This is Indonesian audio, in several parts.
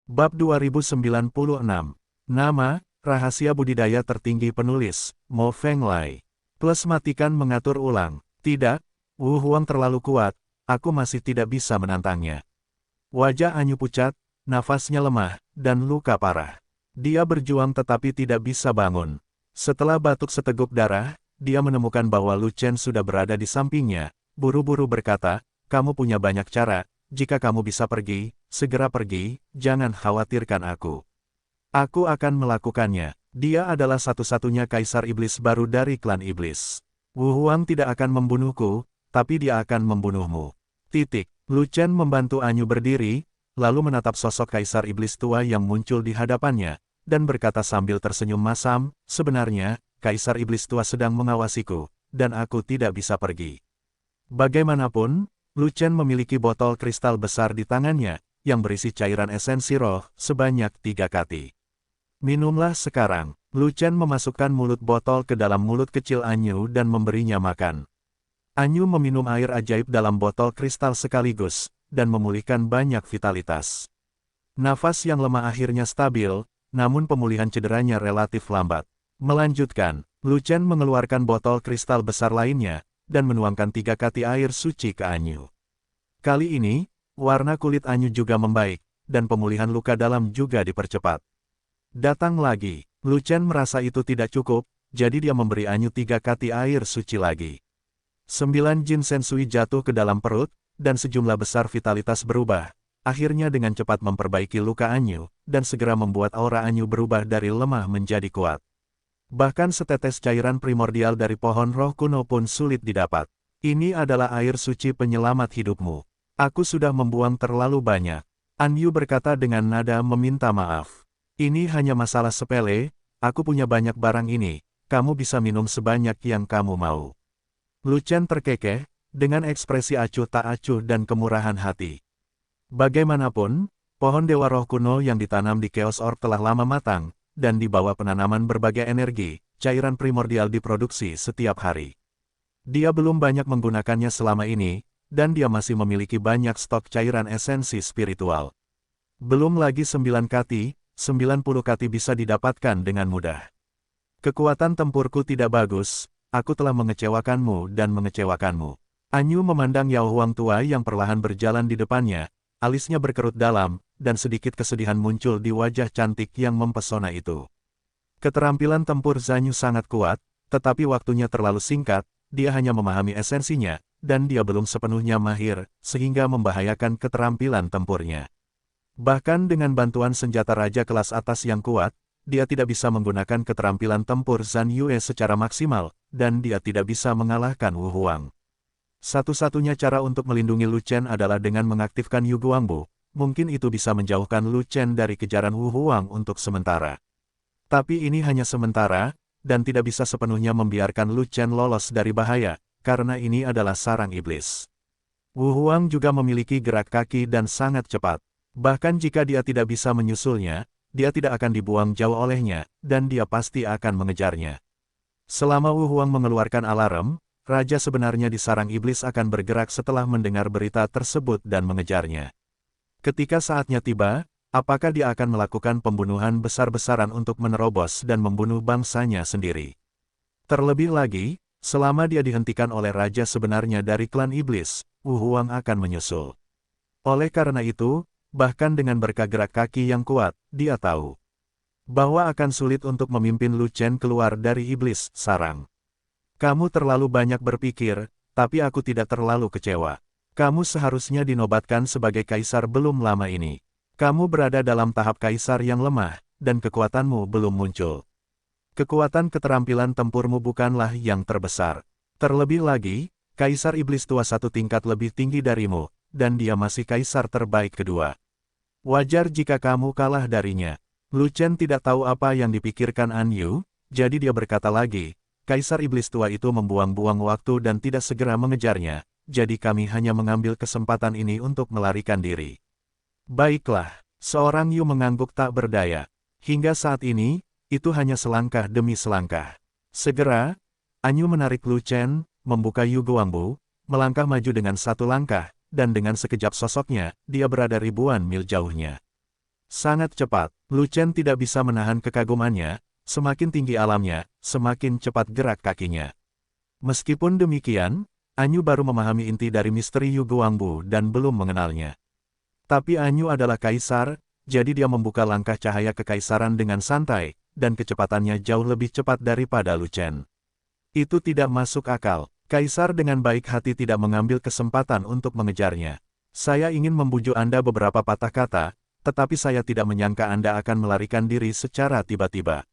Bab 2096. Nama, rahasia budidaya tertinggi penulis, Mo Fenglai. Plus matikan mengatur ulang. Tidak, Wu Huang terlalu kuat, aku masih tidak bisa menantangnya. Wajah Anyu pucat, nafasnya lemah, dan luka parah. Dia berjuang tetapi tidak bisa bangun. Setelah batuk seteguk darah, dia menemukan bahwa Lu Chen sudah berada di sampingnya, buru-buru berkata, kamu punya banyak cara. Jika kamu bisa pergi, segera pergi, jangan khawatirkan aku. Aku akan melakukannya. Dia adalah satu-satunya kaisar iblis baru dari klan iblis. Wu Huang tidak akan membunuhku, tapi dia akan membunuhmu. Titik. Lu Chen membantu Anyu berdiri, lalu menatap sosok kaisar iblis tua yang muncul di hadapannya, dan berkata sambil tersenyum masam, sebenarnya, kaisar iblis tua sedang mengawasiku, dan aku tidak bisa pergi. Bagaimanapun, Lu Chen memiliki botol kristal besar di tangannya, yang berisi cairan esensi roh, sebanyak 3 kati. Minumlah sekarang. Lu Chen memasukkan mulut botol ke dalam mulut kecil Anyu dan memberinya makan. Anyu meminum air ajaib dalam botol kristal sekaligus, dan memulihkan banyak vitalitas. Nafas yang lemah akhirnya stabil, namun pemulihan cederanya relatif lambat. Melanjutkan, Lu Chen mengeluarkan botol kristal besar lainnya, dan menuangkan 3 kati air suci ke Anyu. Kali ini, warna kulit Anyu juga membaik, dan pemulihan luka dalam juga dipercepat. Datang lagi, Lu Chen merasa itu tidak cukup, jadi dia memberi Anyu 3 kati air suci lagi. 9 Jin Sensui jatuh ke dalam perut, dan sejumlah besar vitalitas berubah, akhirnya dengan cepat memperbaiki luka Anyu, dan segera membuat aura Anyu berubah dari lemah menjadi kuat. Bahkan setetes cairan primordial dari pohon roh kuno pun sulit didapat. Ini adalah air suci penyelamat hidupmu. Aku sudah membuang terlalu banyak. Anyu berkata dengan nada meminta maaf. Ini hanya masalah sepele, aku punya banyak barang ini, kamu bisa minum sebanyak yang kamu mau. Lu Chen terkekeh, dengan ekspresi acuh tak acuh dan kemurahan hati. Bagaimanapun, pohon dewa roh kuno yang ditanam di Chaos Orb telah lama matang, dan di bawah penanaman berbagai energi, cairan primordial diproduksi setiap hari. Dia belum banyak menggunakannya selama ini, dan dia masih memiliki banyak stok cairan esensi spiritual. Belum lagi 9 kati, 90 kati bisa didapatkan dengan mudah. Kekuatan tempurku tidak bagus, aku telah mengecewakanmu dan mengecewakanmu. Anyu memandang Yao Huang tua yang perlahan berjalan di depannya, alisnya berkerut dalam, dan sedikit kesedihan muncul di wajah cantik yang mempesona itu. Keterampilan tempur Zanyu sangat kuat, tetapi waktunya terlalu singkat, dia hanya memahami esensinya, dan dia belum sepenuhnya mahir, sehingga membahayakan keterampilan tempurnya. Bahkan dengan bantuan senjata raja kelas atas yang kuat, dia tidak bisa menggunakan keterampilan tempur Zan Yue secara maksimal, dan dia tidak bisa mengalahkan Wu Huang. Satu-satunya cara untuk melindungi Lu Chen adalah dengan mengaktifkan Yu Guangbu. Mungkin itu bisa menjauhkan Lu Chen dari kejaran Wu Huang untuk sementara. Tapi ini hanya sementara, dan tidak bisa sepenuhnya membiarkan Lu Chen lolos dari bahaya, karena ini adalah sarang iblis. Wu Huang juga memiliki gerak kaki dan sangat cepat. Bahkan jika dia tidak bisa menyusulnya, dia tidak akan dibuang jauh olehnya, dan dia pasti akan mengejarnya. Selama Wu Huang mengeluarkan alarm, raja sebenarnya di sarang iblis akan bergerak setelah mendengar berita tersebut dan mengejarnya. Ketika saatnya tiba, apakah dia akan melakukan pembunuhan besar-besaran untuk menerobos dan membunuh bangsanya sendiri? Terlebih lagi, selama dia dihentikan oleh raja sebenarnya dari klan iblis, Wu Huang akan menyusul. Oleh karena itu, bahkan dengan berkat gerak kaki yang kuat, dia tahu bahwa akan sulit untuk memimpin Lu Chen keluar dari iblis sarang. Kamu terlalu banyak berpikir, tapi aku tidak terlalu kecewa. Kamu seharusnya dinobatkan sebagai kaisar belum lama ini. Kamu berada dalam tahap kaisar yang lemah, dan kekuatanmu belum muncul. Kekuatan keterampilan tempurmu bukanlah yang terbesar. Terlebih lagi, kaisar iblis tua 1 tingkat lebih tinggi darimu, dan dia masih kaisar terbaik kedua. Wajar jika kamu kalah darinya. Lu Chen tidak tahu apa yang dipikirkan Anyu, jadi dia berkata lagi, kaisar iblis tua itu membuang-buang waktu dan tidak segera mengejarnya. Jadi kami hanya mengambil kesempatan ini untuk melarikan diri. Baiklah, seorang Yu mengangguk tak berdaya. Hingga saat ini, itu hanya selangkah demi selangkah. Segera, Anyu menarik Lu Chen, membuka Yu Guangbu, melangkah maju dengan 1 langkah, dan dengan sekejap sosoknya, dia berada ribuan mil jauhnya. Sangat cepat. Lu Chen tidak bisa menahan kekagumannya, semakin tinggi alamnya, semakin cepat gerak kakinya. Meskipun demikian, Anyu baru memahami inti dari misteri Yu Guangbu dan belum mengenalnya. Tapi Anyu adalah kaisar, jadi dia membuka langkah cahaya kekaisaran dengan santai, dan kecepatannya jauh lebih cepat daripada Lu Chen. Itu tidak masuk akal. Kaisar dengan baik hati tidak mengambil kesempatan untuk mengejarnya. Saya ingin membujuk Anda beberapa patah kata, tetapi saya tidak menyangka Anda akan melarikan diri secara tiba-tiba.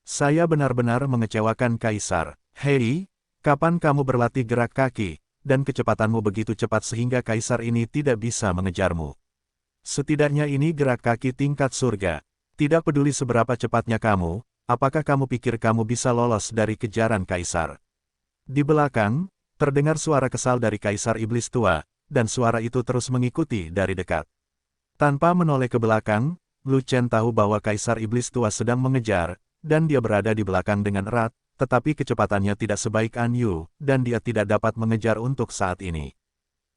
Saya benar-benar mengecewakan Kaisar. Hei, kapan kamu berlatih gerak kaki, dan kecepatanmu begitu cepat sehingga Kaisar ini tidak bisa mengejarmu? Setidaknya ini gerak kaki tingkat surga. Tidak peduli seberapa cepatnya kamu, apakah kamu pikir kamu bisa lolos dari kejaran Kaisar? Di belakang, terdengar suara kesal dari Kaisar Iblis Tua, dan suara itu terus mengikuti dari dekat. Tanpa menoleh ke belakang, Lu Chen tahu bahwa Kaisar Iblis Tua sedang mengejar, dan dia berada di belakang dengan erat, tetapi kecepatannya tidak sebaik Anyu, dan dia tidak dapat mengejar untuk saat ini.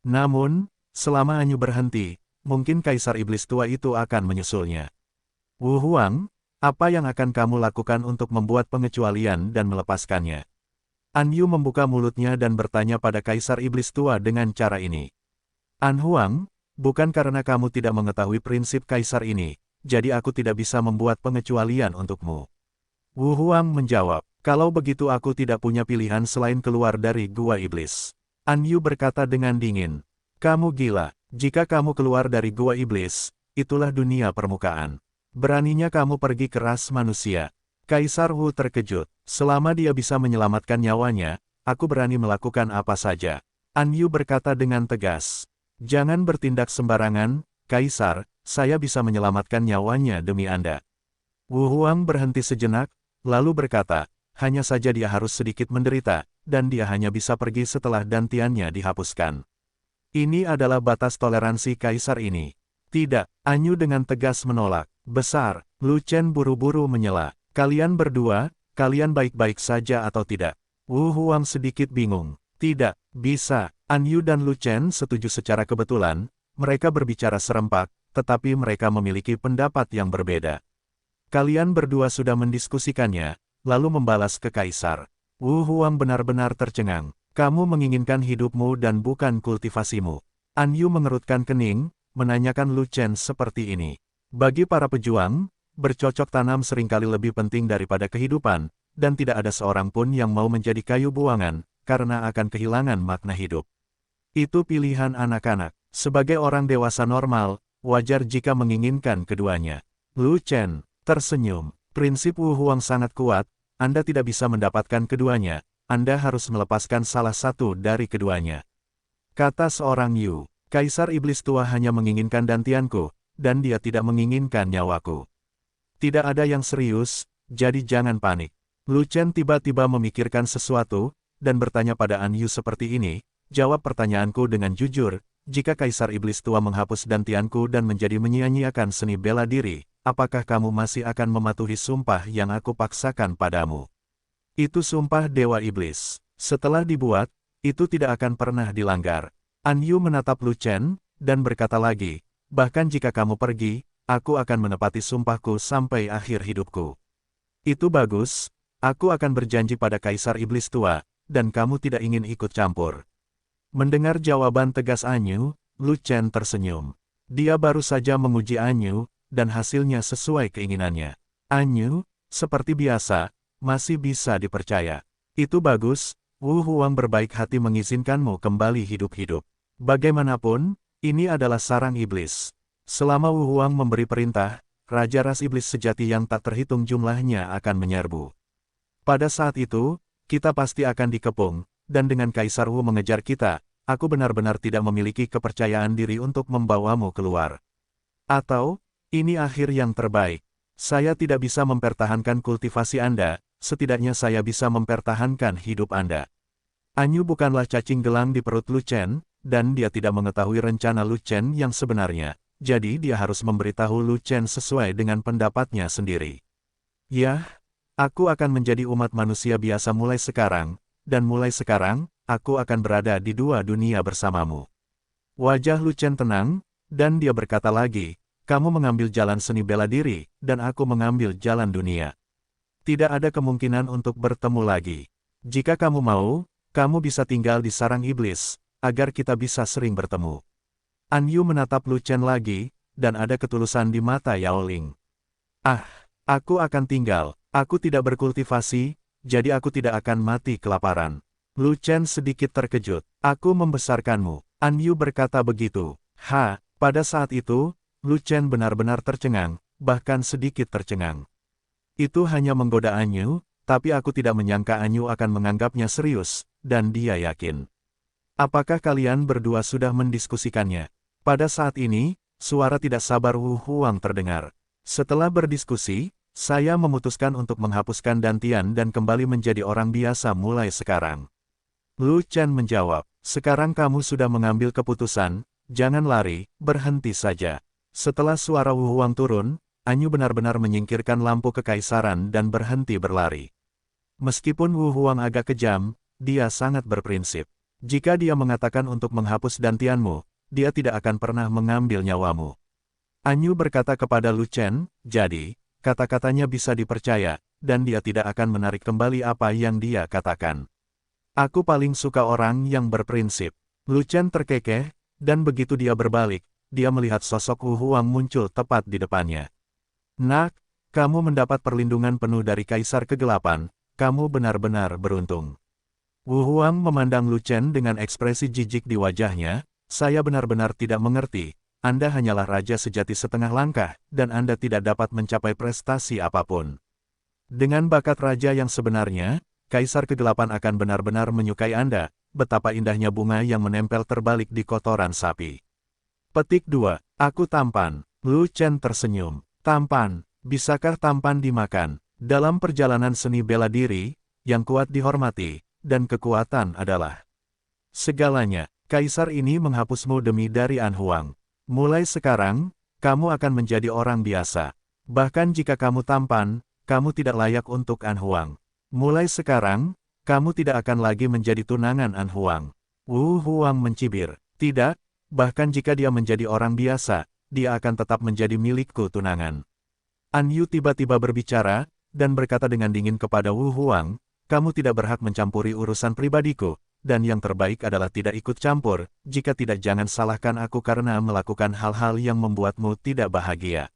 Namun, selama Anyu berhenti, mungkin Kaisar Iblis Tua itu akan menyusulnya. Wu Huang, apa yang akan kamu lakukan untuk membuat pengecualian dan melepaskannya? Anyu membuka mulutnya dan bertanya pada Kaisar Iblis Tua dengan cara ini. An Huang, bukan karena kamu tidak mengetahui prinsip Kaisar ini, jadi aku tidak bisa membuat pengecualian untukmu. Wu Huang menjawab, kalau begitu aku tidak punya pilihan selain keluar dari Gua Iblis. Anyu berkata dengan dingin, kamu gila, jika kamu keluar dari Gua Iblis, itulah dunia permukaan. Beraninya kamu pergi ke ras manusia. Kaisar Wu terkejut. Selama dia bisa menyelamatkan nyawanya, aku berani melakukan apa saja. Anyu berkata dengan tegas. Jangan bertindak sembarangan, Kaisar, saya bisa menyelamatkan nyawanya demi Anda. Wu Huang berhenti sejenak, lalu berkata, hanya saja dia harus sedikit menderita, dan dia hanya bisa pergi setelah dantiannya dihapuskan. Ini adalah batas toleransi Kaisar ini. Tidak, Anyu dengan tegas menolak. Besar, Lu Chen buru-buru menyela. Kalian berdua, kalian baik-baik saja atau tidak? Wu Huang sedikit bingung. Tidak, bisa. Anyu dan Lu Chen setuju secara kebetulan, mereka berbicara serempak, tetapi mereka memiliki pendapat yang berbeda. Kalian berdua sudah mendiskusikannya, lalu membalas ke Kaisar. Wu Huang benar-benar tercengang. Kamu menginginkan hidupmu dan bukan kultivasimu. Anyu mengerutkan kening, menanyakan Lu Chen seperti ini. Bagi para pejuang, bercocok tanam seringkali lebih penting daripada kehidupan, dan tidak ada seorang pun yang mau menjadi kayu buangan, karena akan kehilangan makna hidup. Itu pilihan anak-anak. Sebagai orang dewasa normal, wajar jika menginginkan keduanya. Lu Chen tersenyum. Prinsip Wu Huang sangat kuat, Anda tidak bisa mendapatkan keduanya, Anda harus melepaskan salah satu dari keduanya. Kata seorang Yu, Kaisar Iblis Tua hanya menginginkan dantianku, dan dia tidak menginginkan nyawaku. Tidak ada yang serius, jadi jangan panik. Lu Chen tiba-tiba memikirkan sesuatu, dan bertanya pada Anyu seperti ini, jawab pertanyaanku dengan jujur, jika Kaisar Iblis Tua menghapus dantianku dan menjadi menyia-nyiakan seni bela diri, apakah kamu masih akan mematuhi sumpah yang aku paksakan padamu? Itu sumpah Dewa Iblis. Setelah dibuat, itu tidak akan pernah dilanggar. Anyu menatap Lu Chen, dan berkata lagi, bahkan jika kamu pergi, aku akan menepati sumpahku sampai akhir hidupku. Itu bagus, aku akan berjanji pada Kaisar Iblis Tua, dan kamu tidak ingin ikut campur. Mendengar jawaban tegas Anyu, Lu Chen tersenyum. Dia baru saja menguji Anyu, dan hasilnya sesuai keinginannya. Anyu, seperti biasa, masih bisa dipercaya. Itu bagus, Wu Huang berbaik hati mengizinkanmu kembali hidup-hidup. Bagaimanapun, ini adalah sarang iblis. Selama Wu Huang memberi perintah, Raja Ras Iblis sejati yang tak terhitung jumlahnya akan menyerbu. Pada saat itu, kita pasti akan dikepung, dan dengan Kaisar Wu mengejar kita, aku benar-benar tidak memiliki kepercayaan diri untuk membawamu keluar. Atau, ini akhir yang terbaik. Saya tidak bisa mempertahankan kultivasi Anda, setidaknya saya bisa mempertahankan hidup Anda. Anyu bukanlah cacing gelang di perut Lu Chen, dan dia tidak mengetahui rencana Lu Chen yang sebenarnya. Jadi dia harus memberitahu Lu Chen sesuai dengan pendapatnya sendiri. Yah, aku akan menjadi umat manusia biasa mulai sekarang, dan mulai sekarang, aku akan berada di dua dunia bersamamu. Wajah Lu Chen tenang, dan dia berkata lagi, kamu mengambil jalan seni bela diri, dan aku mengambil jalan dunia. Tidak ada kemungkinan untuk bertemu lagi. Jika kamu mau, kamu bisa tinggal di sarang iblis, agar kita bisa sering bertemu. An Yu menatap Lu Chen lagi, dan ada ketulusan di mata Yao Ling. Ah, aku akan tinggal, aku tidak berkultivasi, jadi aku tidak akan mati kelaparan. Lu Chen sedikit terkejut. Aku membesarkanmu. An Yu berkata begitu. Pada saat itu, Lu Chen benar-benar tercengang, bahkan sedikit tercengang. Itu hanya menggoda An Yu, tapi aku tidak menyangka An Yu akan menganggapnya serius, dan dia yakin. Apakah kalian berdua sudah mendiskusikannya? Pada saat ini, suara tidak sabar Wu Huang terdengar. Setelah berdiskusi, saya memutuskan untuk menghapuskan Dantian dan kembali menjadi orang biasa mulai sekarang. Lu Chen menjawab, sekarang kamu sudah mengambil keputusan, jangan lari, berhenti saja. Setelah suara Wu Huang turun, An Yu benar-benar menyingkirkan lampu kekaisaran dan berhenti berlari. Meskipun Wu Huang agak kejam, dia sangat berprinsip. Jika dia mengatakan untuk menghapus Dantianmu, dia tidak akan pernah mengambil nyawamu. An Yu berkata kepada Lu Chen, jadi, kata-katanya bisa dipercaya, dan dia tidak akan menarik kembali apa yang dia katakan. Aku paling suka orang yang berprinsip. Lu Chen terkekeh, dan begitu dia berbalik, dia melihat sosok Wu Huang muncul tepat di depannya. Nak, kamu mendapat perlindungan penuh dari Kaisar Kegelapan, kamu benar-benar beruntung. Wu Huang memandang Lu Chen dengan ekspresi jijik di wajahnya, saya benar-benar tidak mengerti, Anda hanyalah raja sejati setengah langkah, dan Anda tidak dapat mencapai prestasi apapun. Dengan bakat raja yang sebenarnya, Kaisar Kegelapan akan benar-benar menyukai Anda, betapa indahnya bunga yang menempel terbalik di kotoran sapi. Petik 2. Aku tampan. Lu Chen tersenyum. Tampan, bisakah tampan dimakan? Dalam perjalanan seni bela diri, yang kuat dihormati, dan kekuatan adalah segalanya. Kaisar ini menghapusmu demi dari An Huang. Mulai sekarang, kamu akan menjadi orang biasa. Bahkan jika kamu tampan, kamu tidak layak untuk An Huang. Mulai sekarang, kamu tidak akan lagi menjadi tunangan An Huang. Wu Huang mencibir. Tidak, bahkan jika dia menjadi orang biasa, dia akan tetap menjadi milikku tunangan. An Yu tiba-tiba berbicara, dan berkata dengan dingin kepada Wu Huang, kamu tidak berhak mencampuri urusan pribadiku, dan yang terbaik adalah tidak ikut campur, jika tidak jangan salahkan aku karena melakukan hal-hal yang membuatmu tidak bahagia.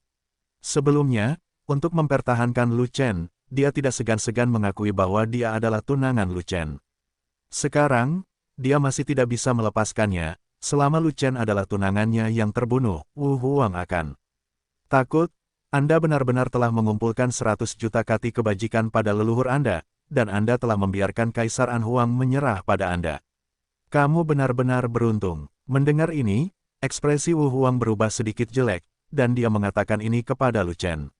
Sebelumnya, untuk mempertahankan Lu Chen, dia tidak segan-segan mengakui bahwa dia adalah tunangan Lu Chen. Sekarang, dia masih tidak bisa melepaskannya, selama Lu Chen adalah tunangannya yang terbunuh, Wu Huang akan takut. Anda benar-benar telah mengumpulkan 100 juta kati kebajikan pada leluhur Anda, dan Anda telah membiarkan Kaisar An Huang menyerah pada Anda. Kamu benar-benar beruntung. Mendengar ini, ekspresi Wu Huang berubah sedikit jelek, dan dia mengatakan ini kepada Lu Chen.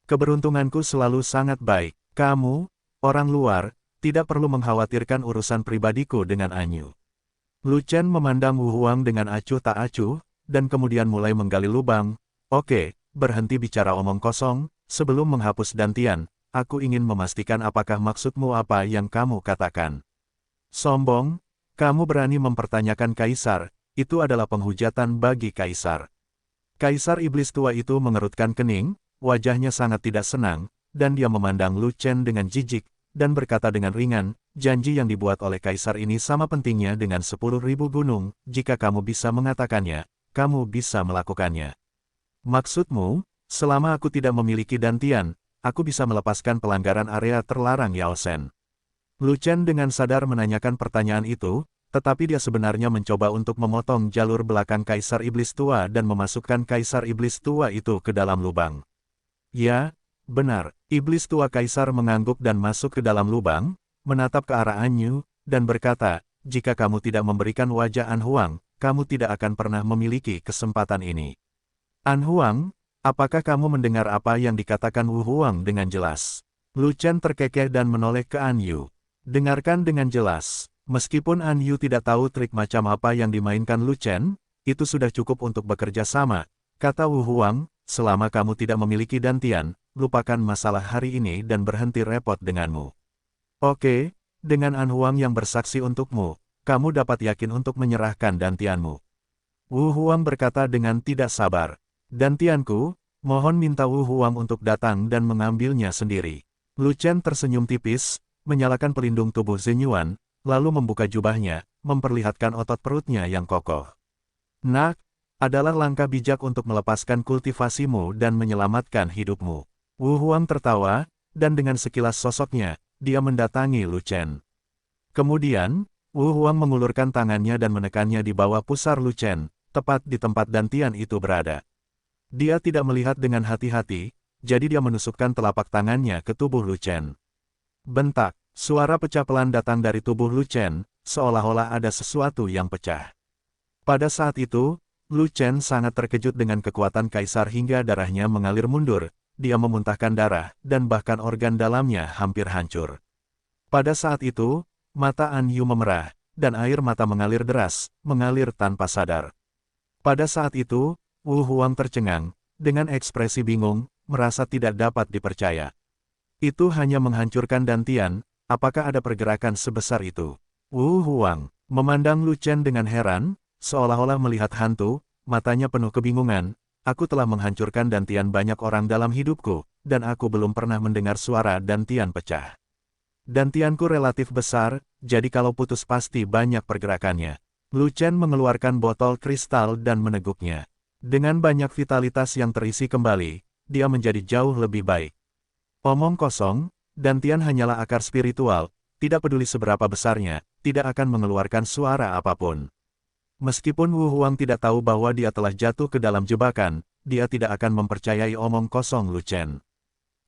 Keberuntunganku selalu sangat baik. Kamu, orang luar, tidak perlu mengkhawatirkan urusan pribadiku dengan An Yu. Lu Chen memandang Wu Huang dengan acuh tak acuh, dan kemudian mulai menggali lubang. Oke, berhenti bicara omong kosong, sebelum menghapus Dantian. Aku ingin memastikan apakah maksudmu apa yang kamu katakan. Sombong, kamu berani mempertanyakan Kaisar, itu adalah penghujatan bagi Kaisar. Kaisar Iblis tua itu mengerutkan kening, wajahnya sangat tidak senang, dan dia memandang Lu Chen dengan jijik, dan berkata dengan ringan, janji yang dibuat oleh Kaisar ini sama pentingnya dengan 10.000 gunung, jika kamu bisa mengatakannya, kamu bisa melakukannya. Maksudmu, selama aku tidak memiliki Dantian, aku bisa melepaskan pelanggaran area terlarang Yao Shen. Lu Chen dengan sadar menanyakan pertanyaan itu, tetapi dia sebenarnya mencoba untuk memotong jalur belakang Kaisar Iblis Tua dan memasukkan Kaisar Iblis Tua itu ke dalam lubang. Ya, benar, Iblis Tua Kaisar mengangguk dan masuk ke dalam lubang, menatap ke arah An Yu, dan berkata, jika kamu tidak memberikan wajah An Huang, kamu tidak akan pernah memiliki kesempatan ini. An Huang, apakah kamu mendengar apa yang dikatakan Wu Huang dengan jelas? Lu Chen terkekeh dan menoleh ke An Yu. Dengarkan dengan jelas. Meskipun An Yu tidak tahu trik macam apa yang dimainkan Lu Chen, itu sudah cukup untuk bekerja sama, kata Wu Huang, selama kamu tidak memiliki Dantian, lupakan masalah hari ini dan berhenti repot denganmu. Oke, dengan An Huang yang bersaksi untukmu, kamu dapat yakin untuk menyerahkan Dantianmu. Wu Huang berkata dengan tidak sabar. Dantianku, mohon minta Wu Huang untuk datang dan mengambilnya sendiri. Lu Chen tersenyum tipis, menyalakan pelindung tubuh Zhen Yuan, lalu membuka jubahnya, memperlihatkan otot perutnya yang kokoh. Nak, adalah langkah bijak untuk melepaskan kultivasimu dan menyelamatkan hidupmu. Wu Huang tertawa, dan dengan sekilas sosoknya, dia mendatangi Lu Chen. Kemudian, Wu Huang mengulurkan tangannya dan menekannya di bawah pusar Lu Chen, tepat di tempat Dantian itu berada. Dia tidak melihat dengan hati-hati, jadi dia menusukkan telapak tangannya ke tubuh Lu Chen. Bentak, suara pecah pelan datang dari tubuh Lu Chen, seolah-olah ada sesuatu yang pecah. Pada saat itu, Lu Chen sangat terkejut dengan kekuatan kaisar hingga darahnya mengalir mundur, dia memuntahkan darah, dan bahkan organ dalamnya hampir hancur. Pada saat itu, mata An Yu memerah, dan air mata mengalir deras, mengalir tanpa sadar. Pada saat itu, Wu Huang tercengang, dengan ekspresi bingung, merasa tidak dapat dipercaya. Itu hanya menghancurkan Dantian, apakah ada pergerakan sebesar itu? Wu Huang memandang Lu Chen dengan heran, seolah-olah melihat hantu, matanya penuh kebingungan. Aku telah menghancurkan Dantian banyak orang dalam hidupku, dan aku belum pernah mendengar suara Dantian pecah. Dantianku relatif besar, jadi kalau putus pasti banyak pergerakannya. Lu Chen mengeluarkan botol kristal dan meneguknya. Dengan banyak vitalitas yang terisi kembali, dia menjadi jauh lebih baik. Omong kosong, Dantian hanyalah akar spiritual, tidak peduli seberapa besarnya, tidak akan mengeluarkan suara apapun. Meskipun Wu Huang tidak tahu bahwa dia telah jatuh ke dalam jebakan, dia tidak akan mempercayai omong kosong Lu Chen.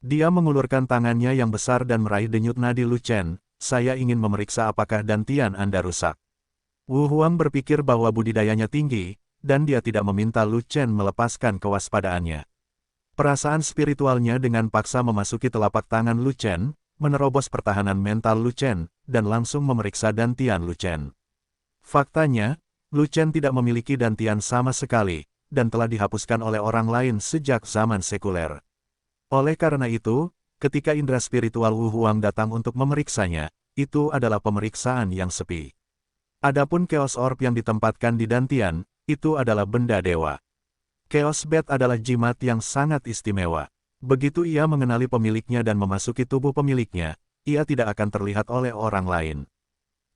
Dia mengulurkan tangannya yang besar dan meraih denyut nadi Lu Chen, saya ingin memeriksa apakah Dantian Anda rusak. Wu Huang berpikir bahwa budidayanya tinggi, dan dia tidak meminta Lu Chen melepaskan kewaspadaannya. Perasaan spiritualnya dengan paksa memasuki telapak tangan Lu Chen, menerobos pertahanan mental Lu Chen, dan langsung memeriksa Dantian Lu Chen. Faktanya, Lu Chen tidak memiliki Dantian sama sekali, dan telah dihapuskan oleh orang lain sejak zaman sekuler. Oleh karena itu, ketika indera spiritual Wu Huang datang untuk memeriksanya, itu adalah pemeriksaan yang sepi. Adapun Chaos Orb yang ditempatkan di Dantian, itu adalah benda dewa. Chaos Bat adalah jimat yang sangat istimewa. Begitu ia mengenali pemiliknya dan memasuki tubuh pemiliknya, ia tidak akan terlihat oleh orang lain.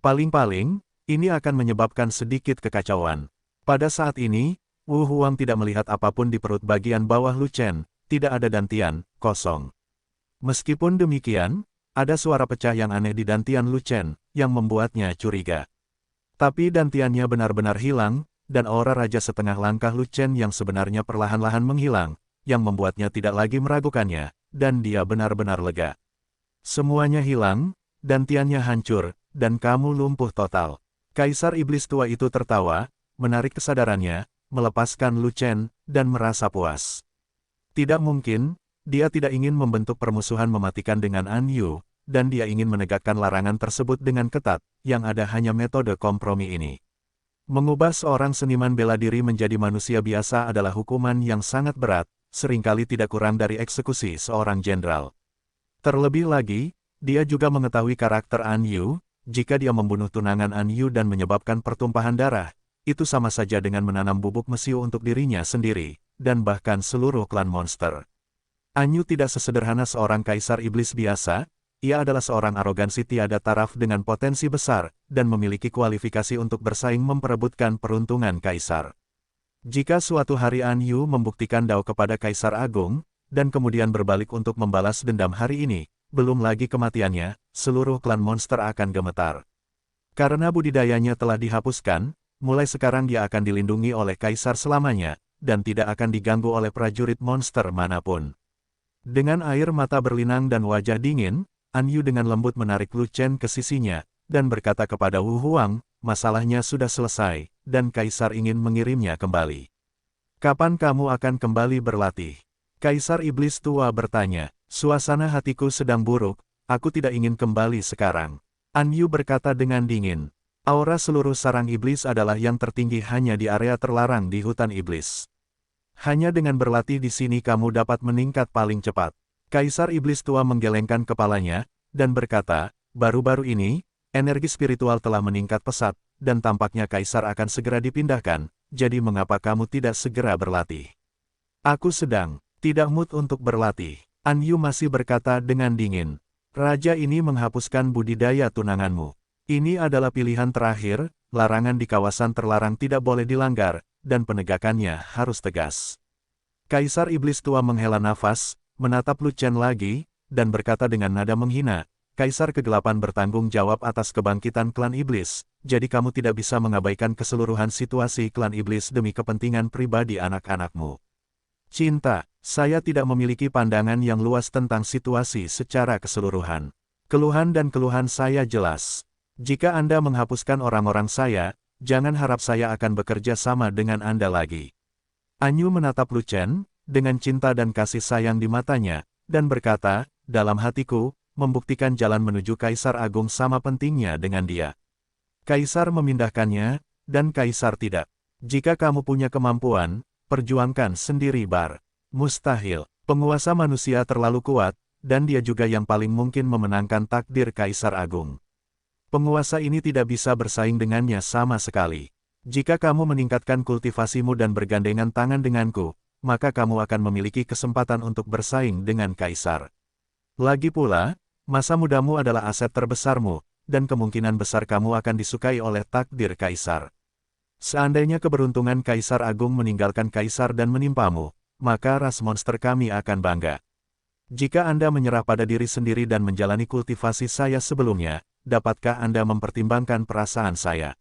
Paling-paling, ini akan menyebabkan sedikit kekacauan. Pada saat ini, Wu Huang tidak melihat apapun di perut bagian bawah Lu Chen, tidak ada Dantian, kosong. Meskipun demikian, ada suara pecah yang aneh di Dantian Lu Chen, yang membuatnya curiga. Tapi Dantiannya benar-benar hilang, dan aura raja setengah langkah Lu Chen yang sebenarnya perlahan-lahan menghilang, yang membuatnya tidak lagi meragukannya, dan dia benar-benar lega. Semuanya hilang, Dantiannya hancur, dan kamu lumpuh total. Kaisar Iblis tua itu tertawa, menarik kesadarannya, melepaskan Lu Chen, dan merasa puas. Tidak mungkin, dia tidak ingin membentuk permusuhan mematikan dengan An Yu, dan dia ingin menegakkan larangan tersebut dengan ketat, yang ada hanya metode kompromi ini. Mengubah seorang seniman bela diri menjadi manusia biasa adalah hukuman yang sangat berat, seringkali tidak kurang dari eksekusi seorang jenderal. Terlebih lagi, dia juga mengetahui karakter An Yu, jika dia membunuh tunangan An Yu dan menyebabkan pertumpahan darah, itu sama saja dengan menanam bubuk mesiu untuk dirinya sendiri, dan bahkan seluruh klan monster. An Yu tidak sesederhana seorang kaisar iblis biasa, ia adalah seorang arogansi tiada taraf dengan potensi besar, dan memiliki kualifikasi untuk bersaing memperebutkan peruntungan kaisar. Jika suatu hari An Yu membuktikan Dao kepada Kaisar Agung, dan kemudian berbalik untuk membalas dendam hari ini, belum lagi kematiannya, seluruh klan monster akan gemetar. Karena budidayanya telah dihapuskan, mulai sekarang dia akan dilindungi oleh Kaisar selamanya, dan tidak akan diganggu oleh prajurit monster manapun. Dengan air mata berlinang dan wajah dingin, An Yu dengan lembut menarik Lu Chen ke sisinya, dan berkata kepada Wu Huang, masalahnya sudah selesai, dan Kaisar ingin mengirimnya kembali. Kapan kamu akan kembali berlatih? Kaisar Iblis tua bertanya, suasana hatiku sedang buruk, aku tidak ingin kembali sekarang. An Yu berkata dengan dingin, aura seluruh sarang iblis adalah yang tertinggi hanya di area terlarang di hutan iblis. Hanya dengan berlatih di sini kamu dapat meningkat paling cepat. Kaisar Iblis tua menggelengkan kepalanya, dan berkata, baru-baru ini, energi spiritual telah meningkat pesat, dan tampaknya Kaisar akan segera dipindahkan, jadi mengapa kamu tidak segera berlatih? Aku sedang tidak mood untuk berlatih. An Yu masih berkata dengan dingin. Raja ini menghapuskan budidaya tunanganmu. Ini adalah pilihan terakhir, larangan di kawasan terlarang tidak boleh dilanggar, dan penegakannya harus tegas. Kaisar Iblis Tua menghela nafas, menatap Lu Chen lagi, dan berkata dengan nada menghina, Kaisar Kegelapan bertanggung jawab atas kebangkitan klan Iblis, jadi kamu tidak bisa mengabaikan keseluruhan situasi klan Iblis demi kepentingan pribadi anak-anakmu. Cinta, saya tidak memiliki pandangan yang luas tentang situasi secara keseluruhan. Keluhan dan keluhan saya jelas. Jika Anda menghapuskan orang-orang saya, jangan harap saya akan bekerja sama dengan Anda lagi. An Yu menatap Lu Chen, dengan cinta dan kasih sayang di matanya, dan berkata, dalam hatiku, membuktikan jalan menuju Kaisar Agung sama pentingnya dengan dia. Kaisar memindahkannya, dan Kaisar tidak. Jika kamu punya kemampuan, perjuangkan sendiri Bar. Mustahil, penguasa manusia terlalu kuat, dan dia juga yang paling mungkin memenangkan takdir Kaisar Agung. Penguasa ini tidak bisa bersaing dengannya sama sekali. Jika kamu meningkatkan kultivasimu dan bergandengan tangan denganku, maka kamu akan memiliki kesempatan untuk bersaing dengan Kaisar. Lagi pula, masa mudamu adalah aset terbesarmu, dan kemungkinan besar kamu akan disukai oleh takdir Kaisar. Seandainya keberuntungan Kaisar Agung meninggalkan Kaisar dan menimpamu, maka ras monster kami akan bangga. Jika Anda menyerah pada diri sendiri dan menjalani kultivasi saya sebelumnya, dapatkah Anda mempertimbangkan perasaan saya?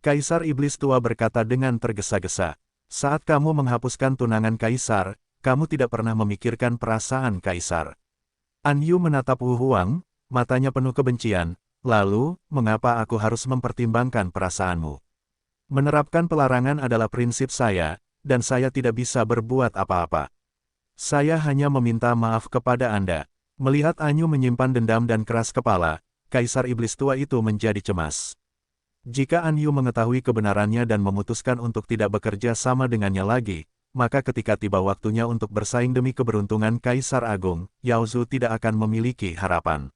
Kaisar Iblis Tua berkata dengan tergesa-gesa. Saat kamu menghapuskan tunangan Kaisar, kamu tidak pernah memikirkan perasaan Kaisar. An Yu menatap Wu Huang, matanya penuh kebencian, lalu, mengapa aku harus mempertimbangkan perasaanmu? Menerapkan pelarangan adalah prinsip saya, dan saya tidak bisa berbuat apa-apa. Saya hanya meminta maaf kepada Anda. Melihat An Yu menyimpan dendam dan keras kepala, Kaisar Iblis Tua itu menjadi cemas. Jika An Yu mengetahui kebenarannya dan memutuskan untuk tidak bekerja sama dengannya lagi, maka ketika tiba waktunya untuk bersaing demi keberuntungan Kaisar Agung, Yao Zhu tidak akan memiliki harapan.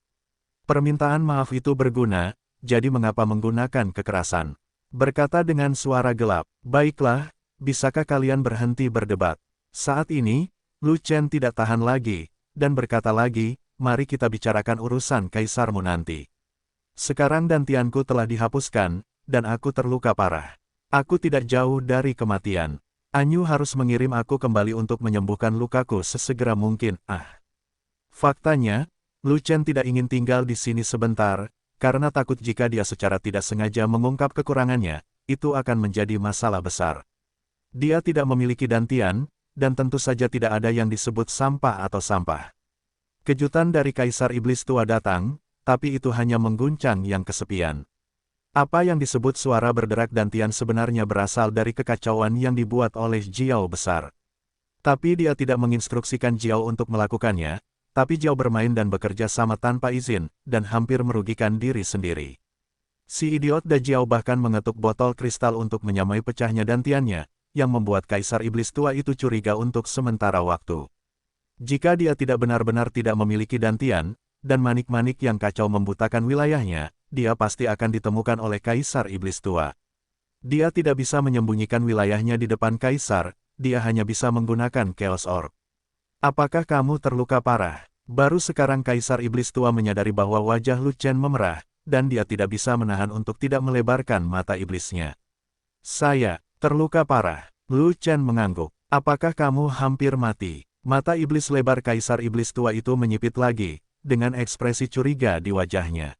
Permintaan maaf itu berguna, jadi mengapa menggunakan kekerasan? Berkata dengan suara gelap, baiklah, bisakah kalian berhenti berdebat? Saat ini, Lu Chen tidak tahan lagi, dan berkata lagi, mari kita bicarakan urusan Kaisarmu nanti. Sekarang dantianku telah dihapuskan, dan aku terluka parah. Aku tidak jauh dari kematian. An Yu harus mengirim aku kembali untuk menyembuhkan lukaku sesegera mungkin. Faktanya, Lu Chen tidak ingin tinggal di sini sebentar, karena takut jika dia secara tidak sengaja mengungkap kekurangannya, itu akan menjadi masalah besar. Dia tidak memiliki dantian, dan tentu saja tidak ada yang disebut sampah atau sampah. Kejutan dari Kaisar Iblis Tua datang, tapi itu hanya mengguncang yang kesepian. Apa yang disebut suara berderak dantian sebenarnya berasal dari kekacauan yang dibuat oleh Jiao besar. Tapi dia tidak menginstruksikan Jiao untuk melakukannya, tapi Jiao bermain dan bekerja sama tanpa izin, dan hampir merugikan diri sendiri. Si idiot Da Jiao bahkan mengetuk botol kristal untuk menyamai pecahnya dantiannya, yang membuat Kaisar Iblis Tua itu curiga untuk sementara waktu. Jika dia tidak benar-benar tidak memiliki dantian, dan manik-manik yang kacau membutakan wilayahnya, dia pasti akan ditemukan oleh Kaisar Iblis Tua. Dia tidak bisa menyembunyikan wilayahnya di depan Kaisar, dia hanya bisa menggunakan Chaos Orb. Apakah kamu terluka parah? Baru sekarang Kaisar Iblis Tua menyadari bahwa wajah Lu Chen memerah, dan dia tidak bisa menahan untuk tidak melebarkan mata iblisnya. Saya terluka parah. Lu Chen mengangguk. Apakah kamu hampir mati? Mata iblis lebar Kaisar Iblis Tua itu menyipit lagi, dengan ekspresi curiga di wajahnya.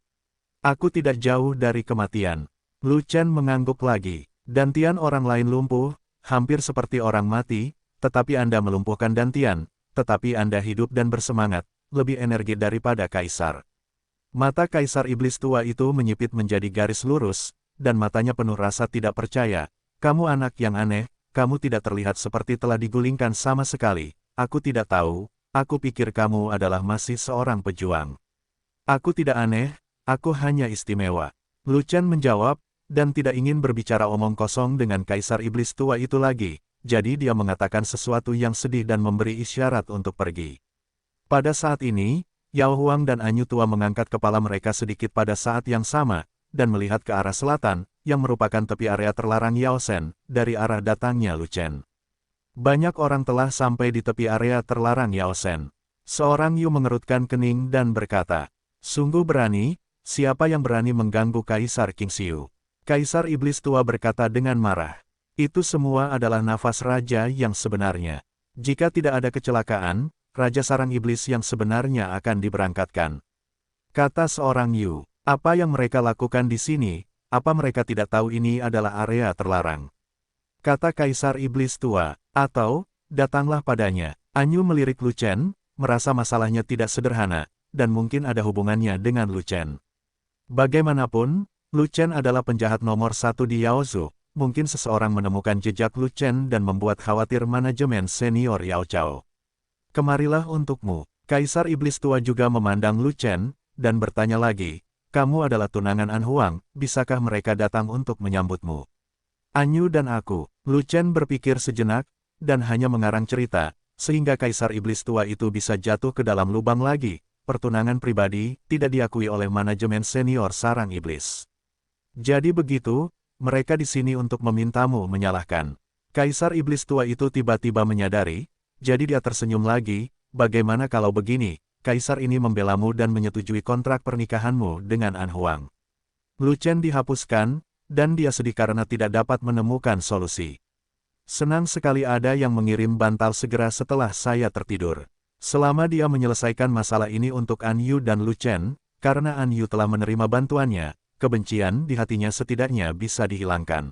Aku tidak jauh dari kematian. Lu Chen mengangguk lagi. Dantian orang lain lumpuh, hampir seperti orang mati, tetapi Anda melumpuhkan dantian, tetapi Anda hidup dan bersemangat, lebih energi daripada Kaisar. Mata Kaisar Iblis Tua itu menyipit menjadi garis lurus, dan matanya penuh rasa tidak percaya. Kamu anak yang aneh, kamu tidak terlihat seperti telah digulingkan sama sekali. Aku tidak tahu, aku pikir kamu adalah masih seorang pejuang. Aku tidak aneh, aku hanya istimewa. Lu Chen menjawab, dan tidak ingin berbicara omong kosong dengan Kaisar Iblis Tua itu lagi, jadi dia mengatakan sesuatu yang sedih dan memberi isyarat untuk pergi. Pada saat ini, Yao Huang dan An Yu Tua mengangkat kepala mereka sedikit pada saat yang sama, dan melihat ke arah selatan, yang merupakan tepi area terlarang Yao Shen, dari arah datangnya Lu Chen. Banyak orang telah sampai di tepi area terlarang Yao Shen. Seorang Yu mengerutkan kening dan berkata, "Sungguh berani, siapa yang berani mengganggu Kaisar King Xiu?" Kaisar Iblis Tua berkata dengan marah. Itu semua adalah nafas raja yang sebenarnya. Jika tidak ada kecelakaan, Raja Sarang Iblis yang sebenarnya akan diberangkatkan. Kata seorang Yu, apa yang mereka lakukan di sini, apa mereka tidak tahu ini adalah area terlarang? Kata Kaisar Iblis Tua, atau, datanglah padanya. Anyu melirik Lu Chen, merasa masalahnya tidak sederhana, dan mungkin ada hubungannya dengan Lu Chen. Bagaimanapun, Lu Chen adalah penjahat nomor satu di Yaozu. Mungkin seseorang menemukan jejak Lu Chen dan membuat khawatir manajemen senior Yao Chao. Kemarilah untukmu. Kaisar Iblis Tua juga memandang Lu Chen, dan bertanya lagi, kamu adalah tunangan An Huang, bisakah mereka datang untuk menyambutmu? Anyu dan aku, Lu Chen berpikir sejenak, dan hanya mengarang cerita, sehingga Kaisar Iblis Tua itu bisa jatuh ke dalam lubang lagi. Pertunangan pribadi tidak diakui oleh manajemen senior Sarang Iblis. Jadi begitu, mereka di sini untuk memintamu menyalahkan. Kaisar Iblis Tua itu tiba-tiba menyadari, jadi dia tersenyum lagi, bagaimana kalau begini, Kaisar ini membelamu dan menyetujui kontrak pernikahanmu dengan An Huang. Lu Chen dihapuskan, dan dia sedih karena tidak dapat menemukan solusi. Senang sekali ada yang mengirim bantal segera setelah saya tertidur. Selama dia menyelesaikan masalah ini untuk An Yu dan Lu Chen, karena An Yu telah menerima bantuannya, kebencian di hatinya setidaknya bisa dihilangkan.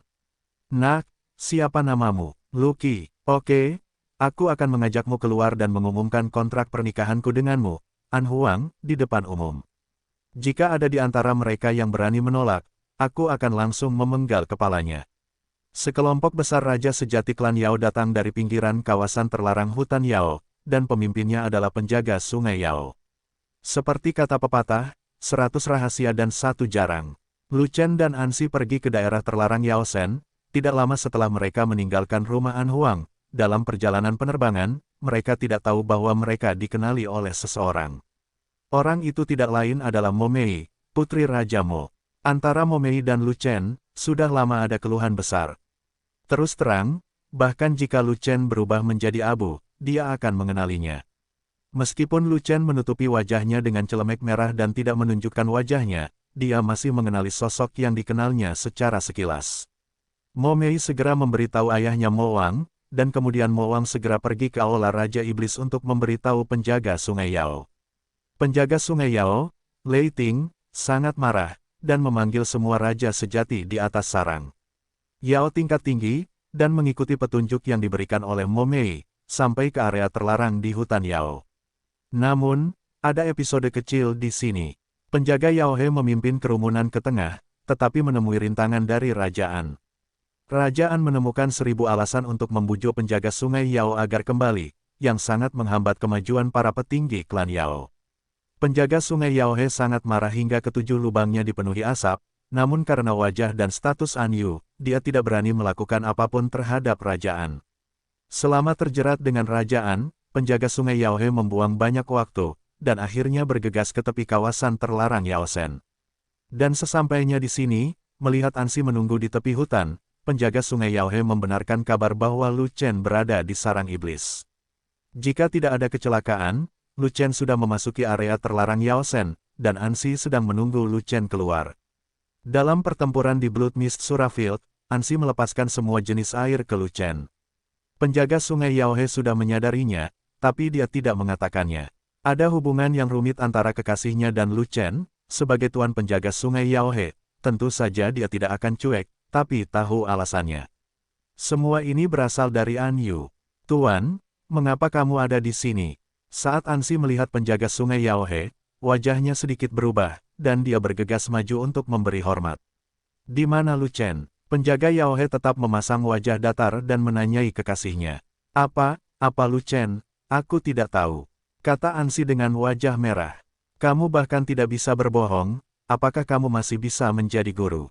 Nak, siapa namamu? Lucky. Oke, aku akan mengajakmu keluar dan mengumumkan kontrak pernikahanku denganmu, An Huang, di depan umum. Jika ada di antara mereka yang berani menolak, aku akan langsung memenggal kepalanya. Sekelompok besar raja sejati klan Yao datang dari pinggiran kawasan terlarang hutan Yao, dan pemimpinnya adalah penjaga sungai Yao. Seperti kata pepatah, 100 rahasia dan 1 jarang. Lu Chen dan Ansi pergi ke daerah terlarang Yao Shen, tidak lama setelah mereka meninggalkan rumah An Huang. Dalam perjalanan penerbangan, mereka tidak tahu bahwa mereka dikenali oleh seseorang. Orang itu tidak lain adalah Mo Mei, putri Raja Mo. Antara Mo Mei dan Lu Chen, sudah lama ada keluhan besar. Terus terang, bahkan jika Lu Chen berubah menjadi abu, dia akan mengenalinya. Meskipun Lu Chen menutupi wajahnya dengan celemek merah dan tidak menunjukkan wajahnya, dia masih mengenali sosok yang dikenalnya secara sekilas. Mo Mei segera memberitahu ayahnya Mo Wang, dan kemudian Mo Wang segera pergi ke Aula Raja Iblis untuk memberitahu penjaga sungai Yao. Penjaga sungai Yao, Lei Ting, sangat marah, dan memanggil semua raja sejati di atas sarang Yao tingkat tinggi, dan mengikuti petunjuk yang diberikan oleh Mo Mei, sampai ke area terlarang di hutan Yao. Namun, ada episode kecil di sini. Penjaga Yao He memimpin kerumunan ke tengah, tetapi menemui rintangan dari kerajaan. Kerajaan menemukan 1000 alasan untuk membujuk penjaga sungai Yao agar kembali, yang sangat menghambat kemajuan para petinggi klan Yao. Penjaga sungai Yao He sangat marah hingga ketujuh lubangnya dipenuhi asap, namun karena wajah dan status An Yu, dia tidak berani melakukan apapun terhadap kerajaan. Selama terjerat dengan kerajaan, penjaga sungai Yao He membuang banyak waktu, dan akhirnya bergegas ke tepi kawasan terlarang Yao Shen. Dan sesampainya di sini, melihat Ansi menunggu di tepi hutan, penjaga sungai Yao He membenarkan kabar bahwa Lu Chen berada di sarang iblis. Jika tidak ada kecelakaan, Lu Chen sudah memasuki area terlarang Yao Shen, dan Ansi sedang menunggu Lu Chen keluar. Dalam pertempuran di Blood Mist Surafield, Ansi melepaskan semua jenis air ke Lu Chen. Penjaga sungai Yao He sudah menyadarinya, tapi dia tidak mengatakannya. Ada hubungan yang rumit antara kekasihnya dan Lu Chen, sebagai tuan penjaga sungai Yao He, tentu saja dia tidak akan cuek, tapi tahu alasannya. Semua ini berasal dari An Yu. Tuan, mengapa kamu ada di sini? Saat Ansi melihat penjaga sungai Yao He, wajahnya sedikit berubah, dan dia bergegas maju untuk memberi hormat. Di mana Lu Chen? Penjaga Yao He tetap memasang wajah datar dan menanyai kekasihnya. Apa Lu Chen? Aku tidak tahu. Kata Ansi dengan wajah merah. Kamu bahkan tidak bisa berbohong, apakah kamu masih bisa menjadi guru?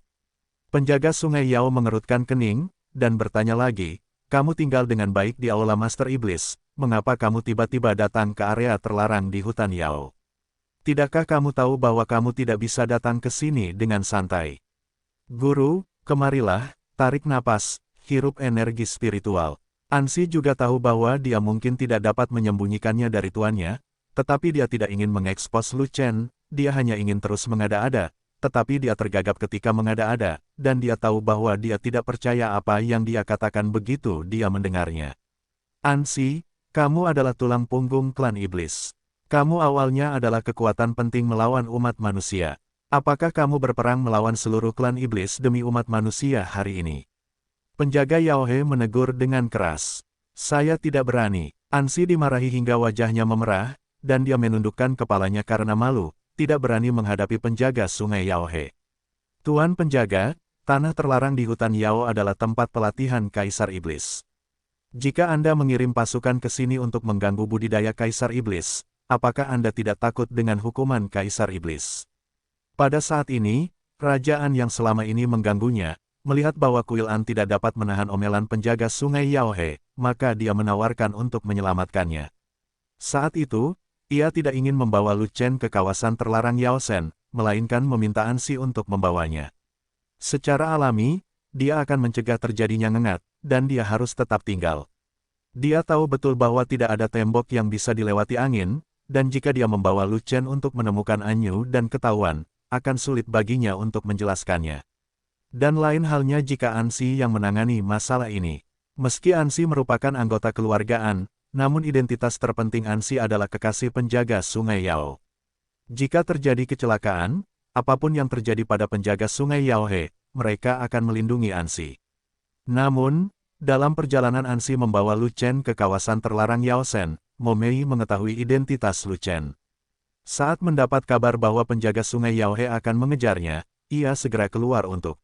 Penjaga sungai Yao mengerutkan kening, dan bertanya lagi, kamu tinggal dengan baik di Aula Master Iblis, mengapa kamu tiba-tiba datang ke area terlarang di hutan Yao? Tidakkah kamu tahu bahwa kamu tidak bisa datang ke sini dengan santai? Guru, kemarilah, tarik napas, hirup energi spiritual. Ansi juga tahu bahwa dia mungkin tidak dapat menyembunyikannya dari tuannya, tetapi dia tidak ingin mengekspos Lu Chen, dia hanya ingin terus mengada-ada, tetapi dia tergagap ketika mengada-ada, dan dia tahu bahwa dia tidak percaya apa yang dia katakan begitu dia mendengarnya. Ansi, kamu adalah tulang punggung klan iblis. Kamu awalnya adalah kekuatan penting melawan umat manusia. Apakah kamu berperang melawan seluruh klan iblis demi umat manusia hari ini? Penjaga Yao He menegur dengan keras. Saya tidak berani. Ansi dimarahi hingga wajahnya memerah, dan dia menundukkan kepalanya karena malu, tidak berani menghadapi penjaga sungai Yao He. Tuan penjaga, tanah terlarang di hutan Yao adalah tempat pelatihan Kaisar Iblis. Jika Anda mengirim pasukan ke sini untuk mengganggu budidaya Kaisar Iblis, apakah Anda tidak takut dengan hukuman Kaisar Iblis? Pada saat ini, kerajaan yang selama ini mengganggunya, melihat bahwa Kuil An tidak dapat menahan omelan penjaga sungai Yao He, maka dia menawarkan untuk menyelamatkannya. Saat itu, ia tidak ingin membawa Lu Chen ke kawasan terlarang Yao Shen, melainkan meminta Ansi untuk membawanya. Secara alami, dia akan mencegah terjadinya ngengat, dan dia harus tetap tinggal. Dia tahu betul bahwa tidak ada tembok yang bisa dilewati angin, dan jika dia membawa Lu Chen untuk menemukan Anyu dan ketahuan, akan sulit baginya untuk menjelaskannya. Dan lain halnya jika Ansi yang menangani masalah ini. Meski Ansi merupakan anggota keluargaan, namun identitas terpenting Ansi adalah kekasih penjaga sungai Yao. Jika terjadi kecelakaan, apapun yang terjadi pada penjaga sungai Yao He, mereka akan melindungi Ansi. Namun, dalam perjalanan Ansi membawa Lu Chen ke kawasan terlarang Yao Shen, Mo Mei mengetahui identitas Lu Chen. Saat mendapat kabar bahwa penjaga sungai Yao He akan mengejarnya, ia segera keluar untuk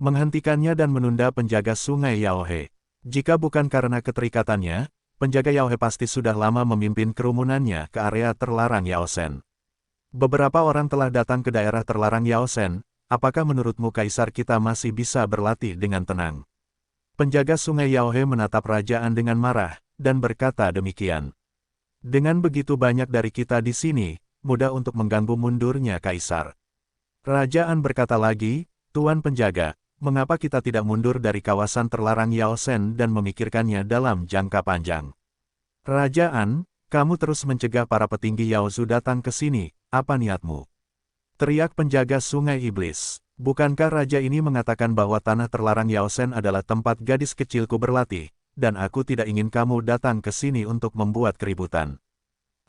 menghentikannya dan menunda penjaga sungai Yao He. Jika bukan karena keterikatannya, penjaga Yao He pasti sudah lama memimpin kerumunannya ke area terlarang Yao Shen. Beberapa orang telah datang ke daerah terlarang Yao Shen, apakah menurutmu Kaisar kita masih bisa berlatih dengan tenang? Penjaga sungai Yao He menatap kerajaan dengan marah, dan berkata demikian. Dengan begitu banyak dari kita di sini, mudah untuk mengganggu mundurnya Kaisar. Kerajaan berkata lagi, Tuan Penjaga, mengapa kita tidak mundur dari kawasan terlarang Yao Shen dan memikirkannya dalam jangka panjang? Kerajaan, kamu terus mencegah para petinggi Yao Zu datang ke sini, apa niatmu? Teriak penjaga sungai iblis. Bukankah raja ini mengatakan bahwa tanah terlarang Yao Shen adalah tempat gadis kecilku berlatih, dan aku tidak ingin kamu datang ke sini untuk membuat keributan.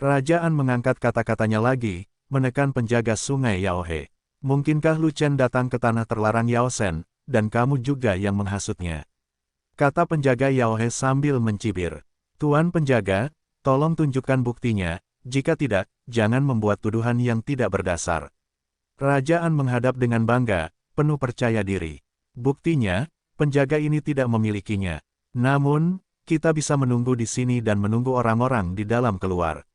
Kerajaan mengangkat kata-katanya lagi, menekan penjaga sungai Yao He. Mungkinkah Lu Chen datang ke tanah terlarang Yao Shen, dan kamu juga yang menghasutnya? Kata penjaga Yao He sambil mencibir. Tuan penjaga, tolong tunjukkan buktinya, jika tidak, jangan membuat tuduhan yang tidak berdasar. Kerajaan menghadap dengan bangga, penuh percaya diri. Buktinya, penjaga ini tidak memilikinya. Namun, kita bisa menunggu di sini dan menunggu orang-orang di dalam keluar.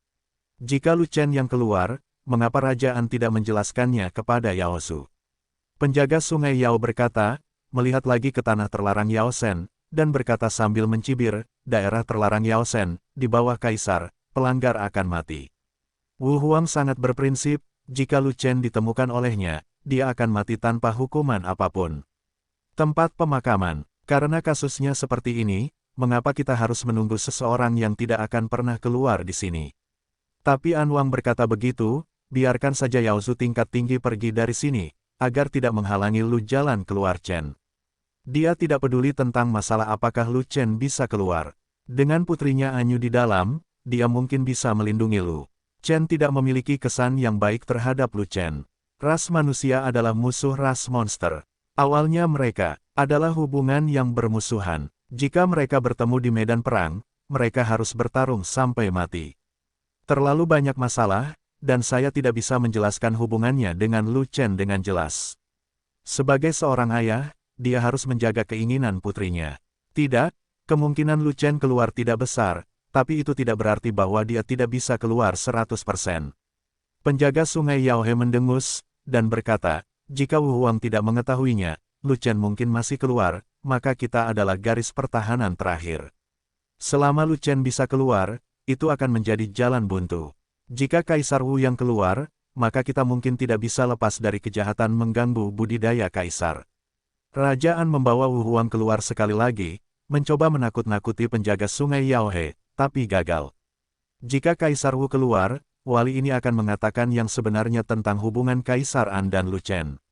Jika Lu Chen yang keluar, mengapa kerajaan tidak menjelaskannya kepada Yao Su? Penjaga sungai Yao berkata, melihat lagi ke tanah terlarang Yao Shen, dan berkata sambil mencibir, daerah terlarang Yao Shen, di bawah Kaisar, pelanggar akan mati. Wu Huang sangat berprinsip, jika Lu Chen ditemukan olehnya, dia akan mati tanpa hukuman apapun. Tempat pemakaman, karena kasusnya seperti ini, mengapa kita harus menunggu seseorang yang tidak akan pernah keluar di sini? Tapi An Wang berkata begitu, biarkan saja Yao Zu tingkat tinggi pergi dari sini, agar tidak menghalangi Lu jalan keluar Chen. Dia tidak peduli tentang masalah apakah Lu Chen bisa keluar. Dengan putrinya Anyu di dalam, dia mungkin bisa melindungi Lu. Chen tidak memiliki kesan yang baik terhadap Lu Chen. Ras manusia adalah musuh ras monster. Awalnya mereka adalah hubungan yang bermusuhan. Jika mereka bertemu di medan perang, mereka harus bertarung sampai mati. Terlalu banyak masalah, dan saya tidak bisa menjelaskan hubungannya dengan Lu Chen dengan jelas. Sebagai seorang ayah, dia harus menjaga keinginan putrinya. Tidak, kemungkinan Lu Chen keluar tidak besar, tapi itu tidak berarti bahwa dia tidak bisa keluar 100%. Penjaga sungai Yao He mendengus, dan berkata, jika Wu Huang tidak mengetahuinya, Lu Chen mungkin masih keluar, maka kita adalah garis pertahanan terakhir. Selama Lu Chen bisa keluar, itu akan menjadi jalan buntu. Jika Kaisar Wu yang keluar, maka kita mungkin tidak bisa lepas dari kejahatan mengganggu budidaya Kaisar. Kerajaan membawa Wu Huang keluar sekali lagi, mencoba menakut-nakuti penjaga sungai Yaohe, tapi gagal. Jika Kaisar Wu keluar, wali ini akan mengatakan yang sebenarnya tentang hubungan Kaisar An dan Lu Chen.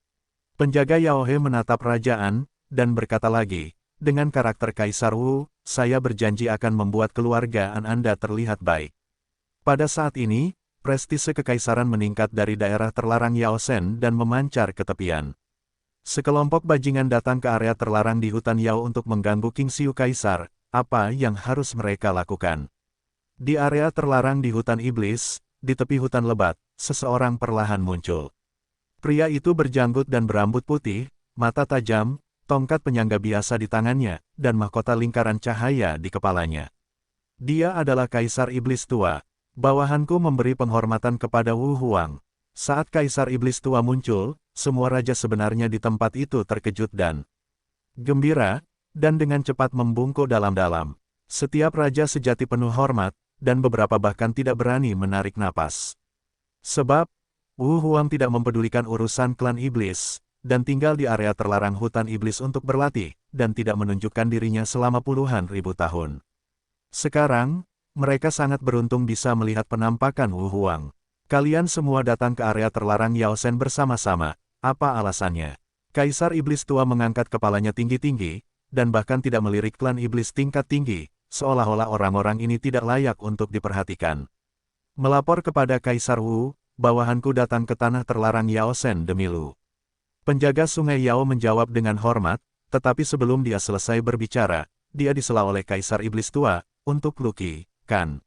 Penjaga Yaohe menatap Raja An, dan berkata lagi, dengan karakter Kaisar Wu, saya berjanji akan membuat keluarga An Anda terlihat baik. Pada saat ini, prestise kekaisaran meningkat dari daerah terlarang Yaosen dan memancar ke tepian. Sekelompok bajingan datang ke area terlarang di hutan Yao untuk mengganggu King Xiu Kaisar, apa yang harus mereka lakukan? Di area terlarang di hutan iblis, di tepi hutan lebat, seseorang perlahan muncul. Pria itu berjanggut dan berambut putih, mata tajam, tongkat penyangga biasa di tangannya, dan mahkota lingkaran cahaya di kepalanya. Dia adalah Kaisar Iblis Tua. Bawahanku memberi penghormatan kepada Wu Huang. Saat Kaisar Iblis Tua muncul, semua raja sebenarnya di tempat itu terkejut dan gembira, dan dengan cepat membungkuk dalam-dalam. Setiap raja sejati penuh hormat, dan beberapa bahkan tidak berani menarik napas. Sebab, Wu Huang tidak mempedulikan urusan klan iblis, dan tinggal di area terlarang hutan iblis untuk berlatih, dan tidak menunjukkan dirinya selama puluhan ribu tahun. Sekarang, mereka sangat beruntung bisa melihat penampakan Wu Huang. Kalian semua datang ke area terlarang Yaosen bersama-sama, apa alasannya? Kaisar Iblis Tua mengangkat kepalanya tinggi-tinggi, dan bahkan tidak melirik klan iblis tingkat tinggi, seolah-olah orang-orang ini tidak layak untuk diperhatikan. Melapor kepada Kaisar Wu, bawahanku datang ke tanah terlarang Yaosen demi Lu. Penjaga sungai Yao menjawab dengan hormat, tetapi sebelum dia selesai berbicara, dia disela oleh Kaisar Iblis Tua, untuk Luki, kan?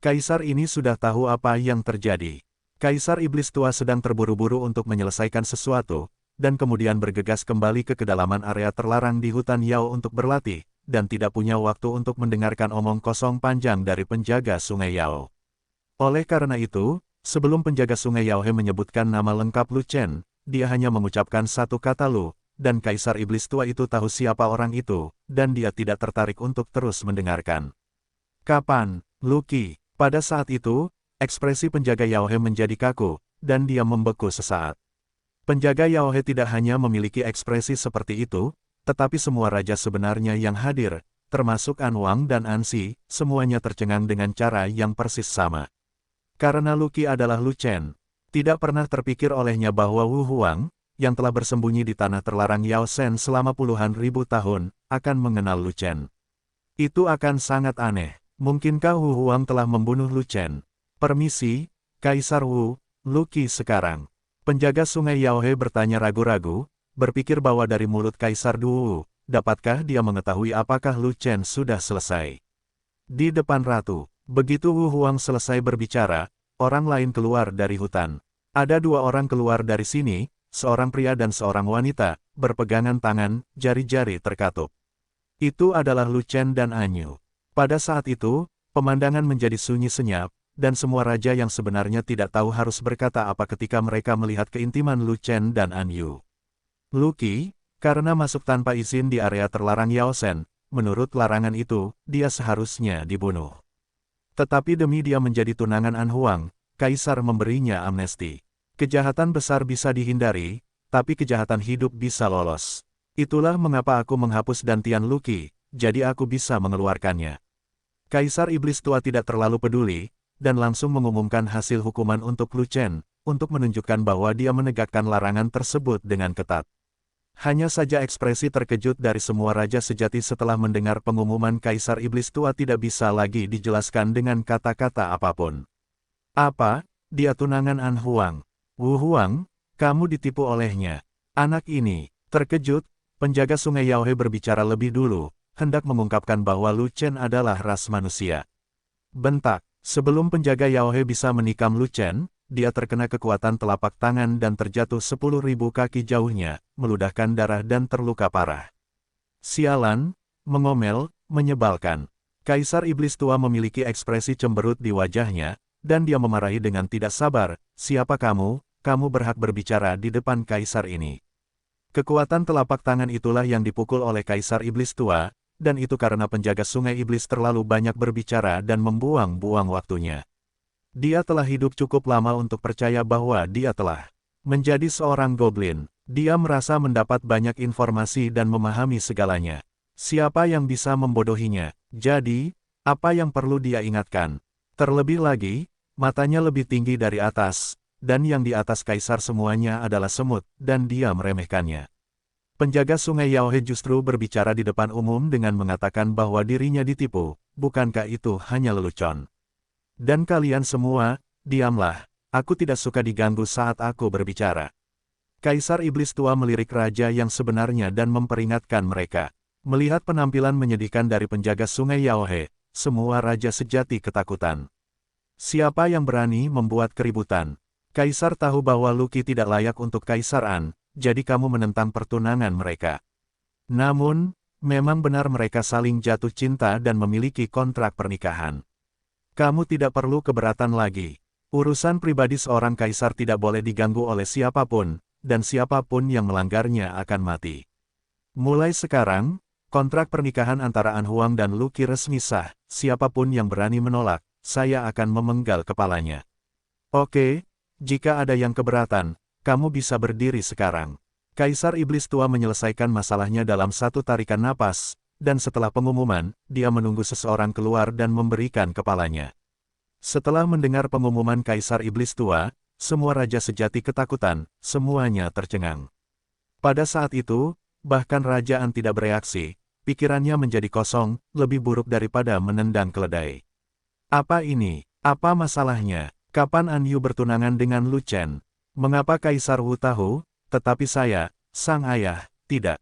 Kaisar ini sudah tahu apa yang terjadi. Kaisar Iblis Tua sedang terburu-buru untuk menyelesaikan sesuatu, dan kemudian bergegas kembali ke kedalaman area terlarang di hutan Yao untuk berlatih, dan tidak punya waktu untuk mendengarkan omong kosong panjang dari penjaga sungai Yao. Oleh karena itu, sebelum penjaga sungai Yaohe menyebutkan nama lengkap Lu Chen, dia hanya mengucapkan satu kata Lu, dan Kaisar Iblis Tua itu tahu siapa orang itu, dan dia tidak tertarik untuk terus mendengarkan. Kapan, Luki? Pada saat itu, ekspresi penjaga Yaohe menjadi kaku, dan dia membeku sesaat. Penjaga Yaohe tidak hanya memiliki ekspresi seperti itu, tetapi semua raja sebenarnya yang hadir, termasuk An Wang dan An Si, semuanya tercengang dengan cara yang persis sama. Karena Luki adalah Lu Chen, tidak pernah terpikir olehnya bahwa Wu Huang, yang telah bersembunyi di tanah terlarang Yaosen selama puluhan ribu tahun, akan mengenal Lu Chen. Itu akan sangat aneh. Mungkinkah Wu Huang telah membunuh Lu Chen? Permisi, Kaisar Wu, Luki sekarang. Penjaga sungai Yaohe bertanya ragu-ragu, berpikir bahwa dari mulut Kaisar Wu, dapatkah dia mengetahui apakah Lu Chen sudah selesai? Di depan ratu, begitu Wu Huang selesai berbicara, orang lain keluar dari hutan. Ada dua orang keluar dari sini, seorang pria dan seorang wanita, berpegangan tangan, jari-jari terkatup. Itu adalah Lu Chen dan Anyu. Pada saat itu, pemandangan menjadi sunyi senyap, dan semua raja yang sebenarnya tidak tahu harus berkata apa ketika mereka melihat keintiman Lu Chen dan Anyu. Luki, karena masuk tanpa izin di area terlarang Yaosen, menurut larangan itu, dia seharusnya dibunuh. Tetapi demi dia menjadi tunangan An Huang, Kaisar memberinya amnesti. Kejahatan besar bisa dihindari, tapi kejahatan hidup bisa lolos. Itulah mengapa aku menghapus dantian Luki, jadi aku bisa mengeluarkannya. Kaisar Iblis Tua tidak terlalu peduli, dan langsung mengumumkan hasil hukuman untuk Lu Chen, untuk menunjukkan bahwa dia menegakkan larangan tersebut dengan ketat. Hanya saja ekspresi terkejut dari semua raja sejati setelah mendengar pengumuman Kaisar Iblis Tua tidak bisa lagi dijelaskan dengan kata-kata apapun. Apa? Dia tunangan An Huang. Wu Huang, kamu ditipu olehnya. Anak ini, terkejut, penjaga sungai Yaohe berbicara lebih dulu, hendak mengungkapkan bahwa Lu Chen adalah ras manusia. Bentak. Sebelum penjaga Yaohe bisa menikam Lu Chen, dia terkena kekuatan telapak tangan dan terjatuh 10.000 kaki jauhnya, meludahkan darah dan terluka parah. Sialan, mengomel, menyebalkan. Kaisar Iblis Tua memiliki ekspresi cemberut di wajahnya, dan dia memarahi dengan tidak sabar, siapa kamu? Kamu berhak berbicara di depan Kaisar ini. Kekuatan telapak tangan itulah yang dipukul oleh Kaisar Iblis Tua, dan itu karena penjaga sungai iblis terlalu banyak berbicara dan membuang-buang waktunya. Dia telah hidup cukup lama untuk percaya bahwa dia telah menjadi seorang goblin. Dia merasa mendapat banyak informasi dan memahami segalanya. Siapa yang bisa membodohinya? Jadi, apa yang perlu dia ingatkan? Terlebih lagi, matanya lebih tinggi dari atas, dan yang di atas kaisar semuanya adalah semut, dan dia meremehkannya. Penjaga Sungai Yaohe justru berbicara di depan umum dengan mengatakan bahwa dirinya ditipu, bukankah itu hanya lelucon? Dan kalian semua, diamlah, aku tidak suka diganggu saat aku berbicara. Kaisar Iblis Tua melirik raja yang sebenarnya dan memperingatkan mereka. Melihat penampilan menyedihkan dari penjaga Sungai Yaohe, semua raja sejati ketakutan. Siapa yang berani membuat keributan? Kaisar tahu bahwa Lucky tidak layak untuk Kaisar An, jadi kamu menentang pertunangan mereka. Namun, memang benar mereka saling jatuh cinta dan memiliki kontrak pernikahan. Kamu tidak perlu keberatan lagi. Urusan pribadi seorang kaisar tidak boleh diganggu oleh siapapun, dan siapapun yang melanggarnya akan mati. Mulai sekarang, kontrak pernikahan antara An Huang dan Lucky resmi sah. Siapapun yang berani menolak, saya akan memenggal kepalanya. Oke, jika ada yang keberatan, kamu bisa berdiri sekarang. Kaisar Iblis Tua menyelesaikan masalahnya dalam satu tarikan napas, dan setelah pengumuman, dia menunggu seseorang keluar dan memberikan kepalanya. Setelah mendengar pengumuman Kaisar Iblis Tua, semua raja sejati ketakutan, semuanya tercengang. Pada saat itu, bahkan Raja An tidak bereaksi, pikirannya menjadi kosong, lebih buruk daripada menendang keledai. Apa ini? Apa masalahnya? Kapan An Yu bertunangan dengan Lu Chen? Mengapa Kaisar Wu tahu, tetapi saya, sang ayah, tidak?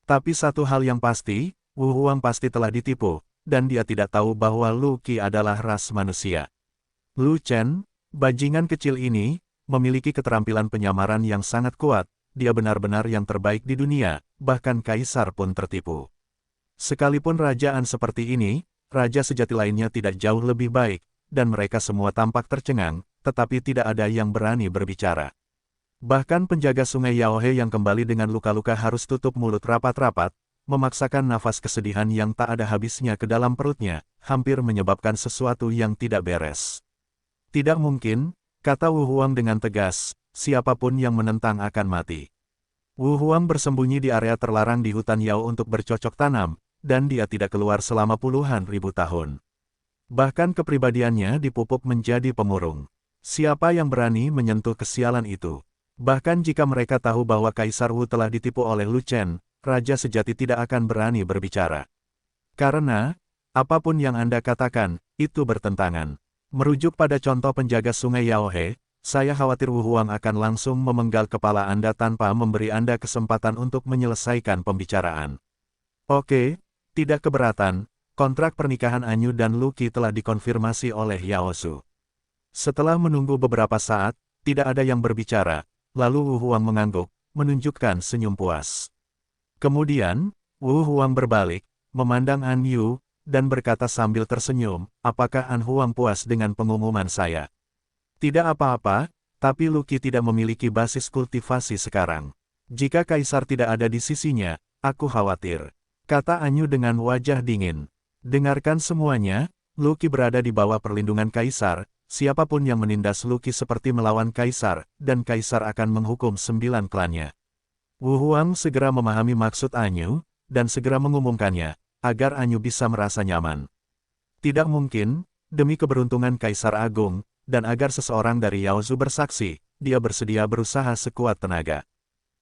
Tapi satu hal yang pasti, Wu Huang pasti telah ditipu, dan dia tidak tahu bahwa Lu Qi adalah ras manusia. Lu Chen, bajingan kecil ini, memiliki keterampilan penyamaran yang sangat kuat, dia benar-benar yang terbaik di dunia, bahkan Kaisar pun tertipu. Sekalipun Rajaan seperti ini, raja sejati lainnya tidak jauh lebih baik, dan mereka semua tampak tercengang, tetapi tidak ada yang berani berbicara. Bahkan penjaga Sungai Yaohe yang kembali dengan luka-luka harus tutup mulut rapat-rapat, memaksakan nafas kesedihan yang tak ada habisnya ke dalam perutnya, hampir menyebabkan sesuatu yang tidak beres. Tidak mungkin, kata Wu Huang dengan tegas, siapapun yang menentang akan mati. Wu Huang bersembunyi di area terlarang di hutan Yao untuk bercocok tanam, dan dia tidak keluar selama puluhan ribu tahun. Bahkan kepribadiannya dipupuk menjadi pemurung. Siapa yang berani menyentuh kesialan itu? Bahkan jika mereka tahu bahwa Kaisar Wu telah ditipu oleh Lu Chen, raja sejati tidak akan berani berbicara. Karena, apapun yang Anda katakan, itu bertentangan. Merujuk pada contoh penjaga Sungai Yaohe, saya khawatir Wu Huang akan langsung memenggal kepala Anda tanpa memberi Anda kesempatan untuk menyelesaikan pembicaraan. Oke, tidak keberatan, kontrak pernikahan Anyu dan Lucky telah dikonfirmasi oleh Yao Su. Setelah menunggu beberapa saat, tidak ada yang berbicara, lalu Wu Huang mengangguk, menunjukkan senyum puas. Kemudian, Wu Huang berbalik, memandang An Yu, dan berkata sambil tersenyum, apakah An Huang puas dengan pengumuman saya? Tidak apa-apa, tapi Lucky tidak memiliki basis kultivasi sekarang. Jika Kaisar tidak ada di sisinya, aku khawatir. Kata An Yu dengan wajah dingin. Dengarkan semuanya, Lucky berada di bawah perlindungan Kaisar, siapapun yang menindas Lucky seperti melawan Kaisar, dan Kaisar akan menghukum 9 klannya. Wu Huang segera memahami maksud An Yu, dan segera mengumumkannya, agar An Yu bisa merasa nyaman. Tidak mungkin, demi keberuntungan Kaisar Agung, dan agar seseorang dari Yao Zu bersaksi, dia bersedia berusaha sekuat tenaga.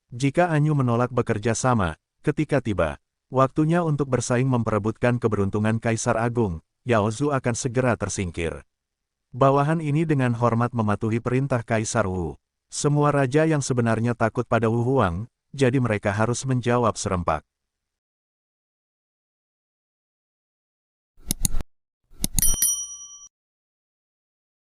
Jika An Yu menolak bekerja sama, ketika tiba, waktunya untuk bersaing memperebutkan keberuntungan Kaisar Agung, Yao Zu akan segera tersingkir. Bawahan ini dengan hormat mematuhi perintah Kaisar Wu. Semua raja yang sebenarnya takut pada Wu Huang, jadi mereka harus menjawab serempak.